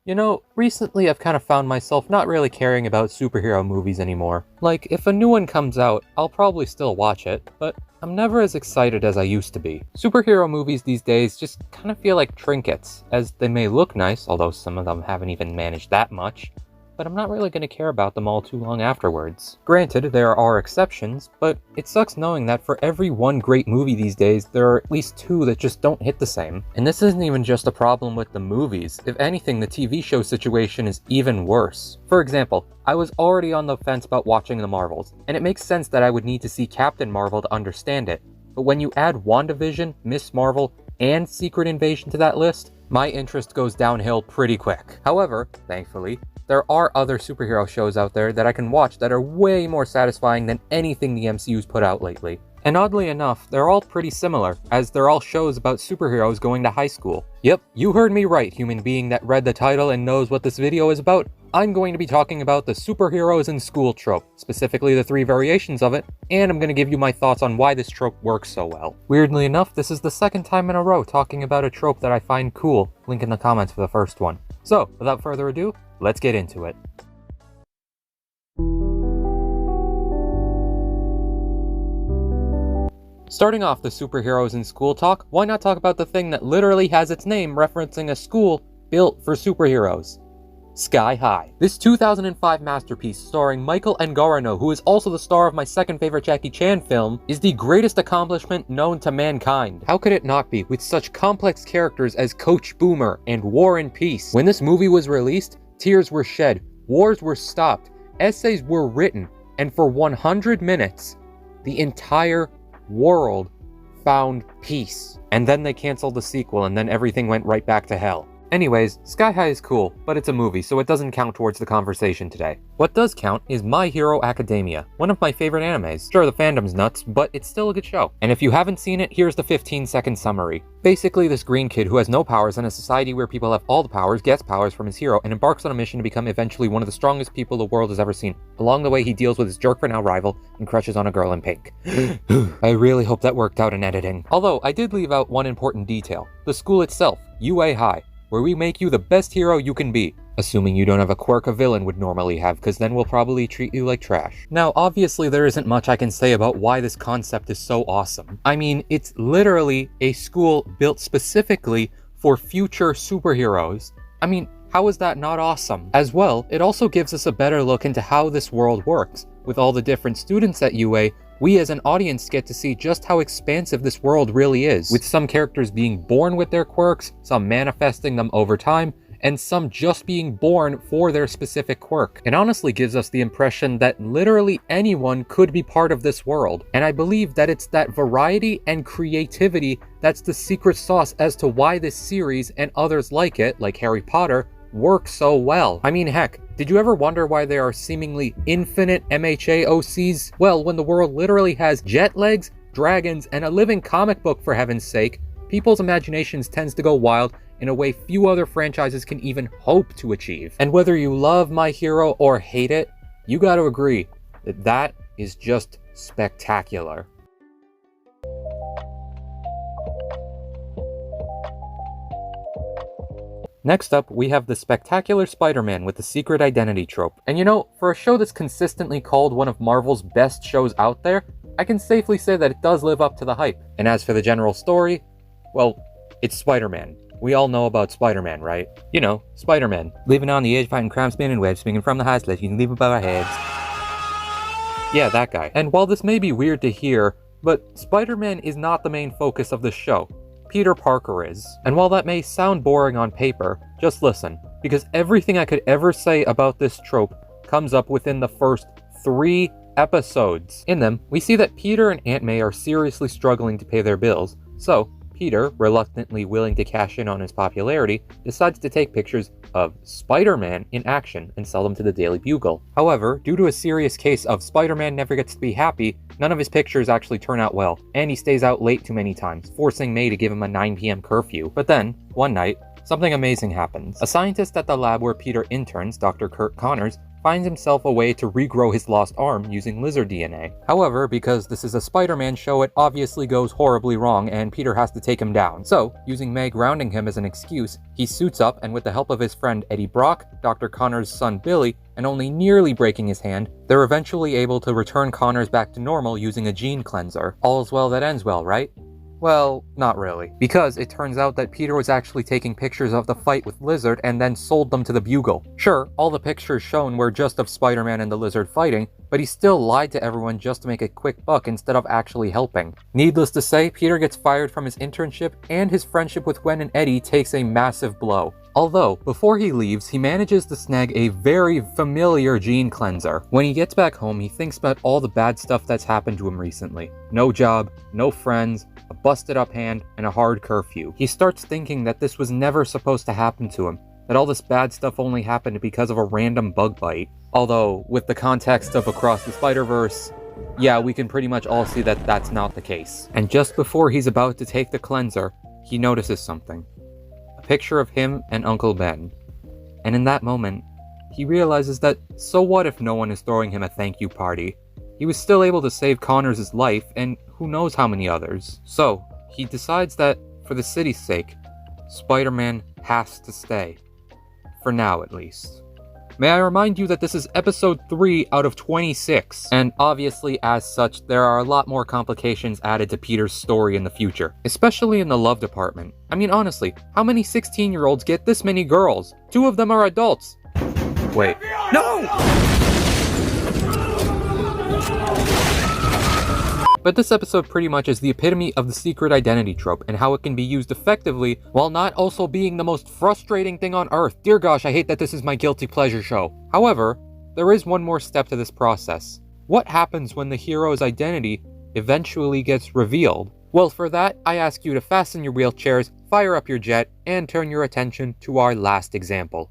You know, recently I've kind of found myself not really caring about superhero movies anymore. Like, if a new one comes out, I'll probably still watch it, but I'm never as excited as I used to be. Superhero movies these days just kind of feel like trinkets, as they may look nice, although some of them haven't even managed that much, but I'm not really going to care about them all too long afterwards. Granted, there are exceptions, but it sucks knowing that for every one great movie these days, there are at least two that just don't hit the same. And this isn't even just a problem with the movies. If anything, the TV show situation is even worse. For example, I was already on the fence about watching the Marvels, and it makes sense that I would need to see Captain Marvel to understand it. But when you add WandaVision, Miss Marvel, and Secret Invasion to that list, my interest goes downhill pretty quick. However, thankfully, there are other superhero shows out there that I can watch that are way more satisfying than anything the MCU's put out lately. And oddly enough, they're all pretty similar, as they're all shows about superheroes going to high school. Yep, you heard me right, human being that read the title and knows what this video is about. I'm going to be talking about the superheroes in school trope, specifically the 3 variations of it, and I'm going to give you my thoughts on why this trope works so well. Weirdly enough, this is the second time in a row talking about a trope that I find cool. Link in the comments for the first one. So, without further ado, let's get into it. Starting off the superheroes in school talk, why not talk about the thing that literally has its name referencing a school built for superheroes? Sky High. This 2005 masterpiece starring Michael Angarano, who is also the star of my second favorite Jackie Chan film, is the greatest accomplishment known to mankind. How could it not be, with such complex characters as Coach Boomer and War and Peace? When this movie was released, tears were shed, wars were stopped, essays were written, and for 100 minutes, the entire world found peace. And then they canceled the sequel, and then everything went right back to hell. Anyways, Sky High is cool, but it's a movie, so it doesn't count towards the conversation today. What does count is My Hero Academia, one of my favorite animes. Sure, the fandom's nuts, but it's still a good show. And if you haven't seen it, here's the 15-second summary. Basically, this green kid who has no powers in a society where people have all the powers gets powers from his hero and embarks on a mission to become eventually one of the strongest people the world has ever seen. Along the way, he deals with his jerk-for-now rival and crushes on a girl in pink. I really hope that worked out in editing. Although, I did leave out one important detail. The school itself, UA High, where we make you the best hero you can be. Assuming you don't have a quirk a villain would normally have, because then we'll probably treat you like trash. Now, obviously there isn't much I can say about why this concept is so awesome. I mean, it's literally a school built specifically for future superheroes. I mean, how is that not awesome? As well, it also gives us a better look into how this world works. With all the different students at UA, we as an audience get to see just how expansive this world really is, with some characters being born with their quirks, some manifesting them over time, and some just being born for their specific quirk. It honestly gives us the impression that literally anyone could be part of this world, and I believe that it's that variety and creativity that's the secret sauce as to why this series and others like it, like Harry Potter, work so well. I mean, heck, did you ever wonder why there are seemingly infinite MHA OCs? Well, when the world literally has jet legs, dragons, and a living comic book for heaven's sake, people's imaginations tends to go wild in a way few other franchises can even hope to achieve. And whether you love My Hero or hate it, you gotta agree that that is just spectacular. Next up, we have the spectacular Spider-Man with the secret identity trope. And you know, for a show that's consistently called one of Marvel's best shows out there, I can safely say that it does live up to the hype. And as for the general story, well, it's Spider-Man. We all know about Spider-Man, right? You know, Spider-Man. Living on the edge, fighting crime, spinning webs, swinging from the highest ledge, you can leave above our heads. Yeah, that guy. And while this may be weird to hear, but Spider-Man is not the main focus of this show. Peter Parker is. And while that may sound boring on paper, just listen, because everything I could ever say about this trope comes up within the first 3 episodes. In them, we see that Peter and Aunt May are seriously struggling to pay their bills, so Peter, reluctantly willing to cash in on his popularity, decides to take pictures of Spider-Man in action and sell them to the Daily Bugle. However, due to a serious case of Spider-Man never gets to be happy, none of his pictures actually turn out well, and he stays out late too many times, forcing May to give him a 9 p.m. curfew. But then, one night, something amazing happens. A scientist at the lab where Peter interns, Dr. Kurt Connors, finds himself a way to regrow his lost arm using lizard DNA. However, because this is a Spider-Man show, it obviously goes horribly wrong and Peter has to take him down. So, using May grounding him as an excuse, he suits up and with the help of his friend Eddie Brock, Dr. Connor's son Billy, and only nearly breaking his hand, they're eventually able to return Connors back to normal using a gene cleanser. All is well that ends well, right? Well, not really. Because it turns out that Peter was actually taking pictures of the fight with Lizard and then sold them to the Bugle. Sure, all the pictures shown were just of Spider-Man and the Lizard fighting, but he still lied to everyone just to make a quick buck instead of actually helping. Needless to say, Peter gets fired from his internship and his friendship with Gwen and Eddie takes a massive blow. Although, before he leaves, he manages to snag a very familiar gene cleanser. When he gets back home, he thinks about all the bad stuff that's happened to him recently. No job, no friends, a busted up hand, and a hard curfew. He starts thinking that this was never supposed to happen to him, that all this bad stuff only happened because of a random bug bite. Although, with the context of Across the Spider-Verse, yeah, we can pretty much all see that that's not the case. And just before he's about to take the cleanser, he notices something. A picture of him and Uncle Ben. And in that moment, he realizes that so what if no one is throwing him a thank you party? He was still able to save Connors' life, and who knows how many others. So, he decides that, for the city's sake, Spider-Man has to stay. For now, at least. May I remind you that this is episode 3 out of 26, and obviously, as such, there are a lot more complications added to Peter's story in the future, especially in the love department. I mean, honestly, how many 16-year-olds get this many girls? 2 of them are adults. Wait. No! But this episode pretty much is the epitome of the secret identity trope and how it can be used effectively while not also being the most frustrating thing on earth. Dear gosh, I hate that this is my guilty pleasure show. However, there is one more step to this process. What happens when the hero's identity eventually gets revealed? Well, for that, I ask you to fasten your wheelchairs, fire up your jet, and turn your attention to our last example.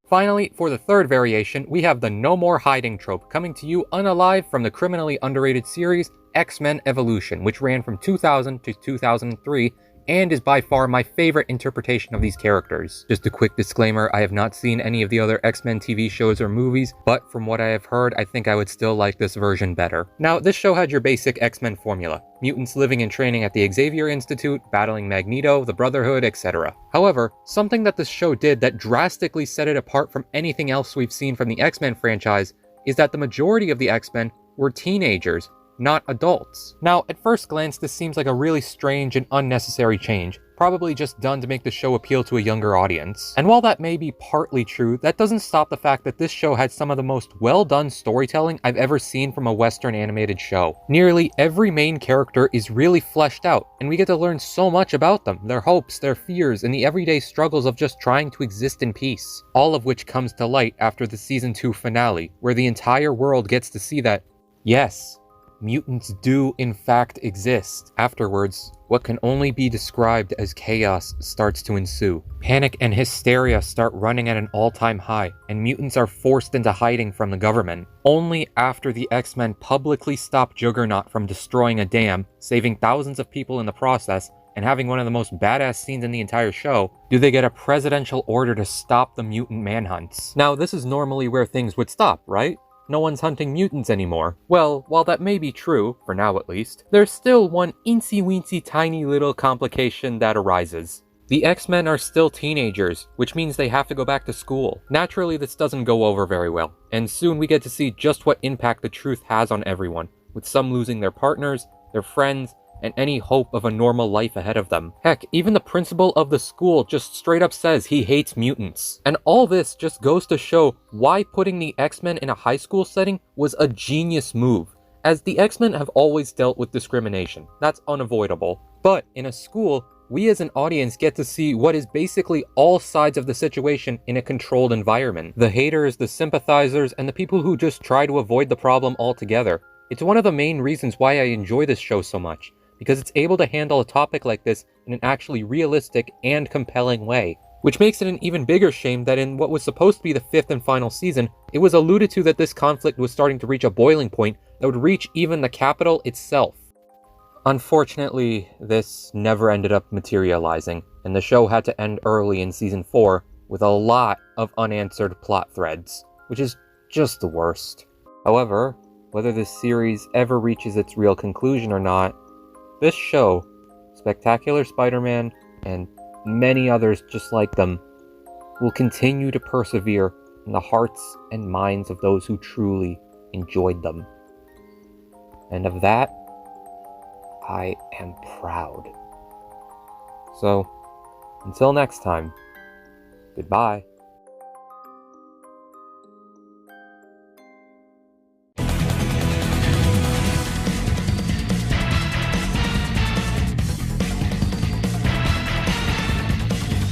Finally, for the third variation, we have the no more hiding trope coming to you unalive from the criminally underrated series X-Men Evolution, which ran from 2000 to 2003 and is by far my favorite interpretation of these characters. Just a quick disclaimer, I have not seen any of the other X-Men TV shows or movies, but from what I have heard, I think I would still like this version better. Now, this show had your basic X-Men formula. Mutants living and training at the Xavier Institute, battling Magneto, the Brotherhood, etc. However, something that this show did that drastically set it apart from anything else we've seen from the X-Men franchise is that the majority of the X-Men were teenagers, not adults. Now, at first glance, this seems like a really strange and unnecessary change, probably just done to make the show appeal to a younger audience. And while that may be partly true, that doesn't stop the fact that this show had some of the most well-done storytelling I've ever seen from a Western animated show. Nearly every main character is really fleshed out, and we get to learn so much about them, their hopes, their fears, and the everyday struggles of just trying to exist in peace. All of which comes to light after the Season 2 finale, where the entire world gets to see that, yes, mutants do in fact exist. Afterwards, what can only be described as chaos starts to ensue. Panic and hysteria start running at an all-time high, and mutants are forced into hiding from the government. Only after the X-Men publicly stop Juggernaut from destroying a dam, saving thousands of people in the process, and having one of the most badass scenes in the entire show, do they get a presidential order to stop the mutant manhunts. Now, this is normally where things would stop, right? No one's hunting mutants anymore. Well, while that may be true, for now at least, there's still one eensy-weensy tiny little complication that arises. The X-Men are still teenagers, which means they have to go back to school. Naturally, this doesn't go over very well, and soon we get to see just what impact the truth has on everyone, with some losing their partners, their friends, and any hope of a normal life ahead of them. Heck, even the principal of the school just straight up says he hates mutants. And all this just goes to show why putting the X-Men in a high school setting was a genius move, as the X-Men have always dealt with discrimination. That's unavoidable. But in a school, we as an audience get to see what is basically all sides of the situation in a controlled environment. The haters, the sympathizers, and the people who just try to avoid the problem altogether. It's one of the main reasons why I enjoy this show so much, because it's able to handle a topic like this in an actually realistic and compelling way. Which makes it an even bigger shame that in what was supposed to be the 5th and final season, it was alluded to that this conflict was starting to reach a boiling point that would reach even the Capitol itself. Unfortunately, this never ended up materializing, and the show had to end early in Season 4 with a lot of unanswered plot threads, which is just the worst. However, whether this series ever reaches its real conclusion or not, this show, Spectacular Spider-Man, and many others just like them, will continue to persevere in the hearts and minds of those who truly enjoyed them. And of that, I am proud. So, until next time, goodbye.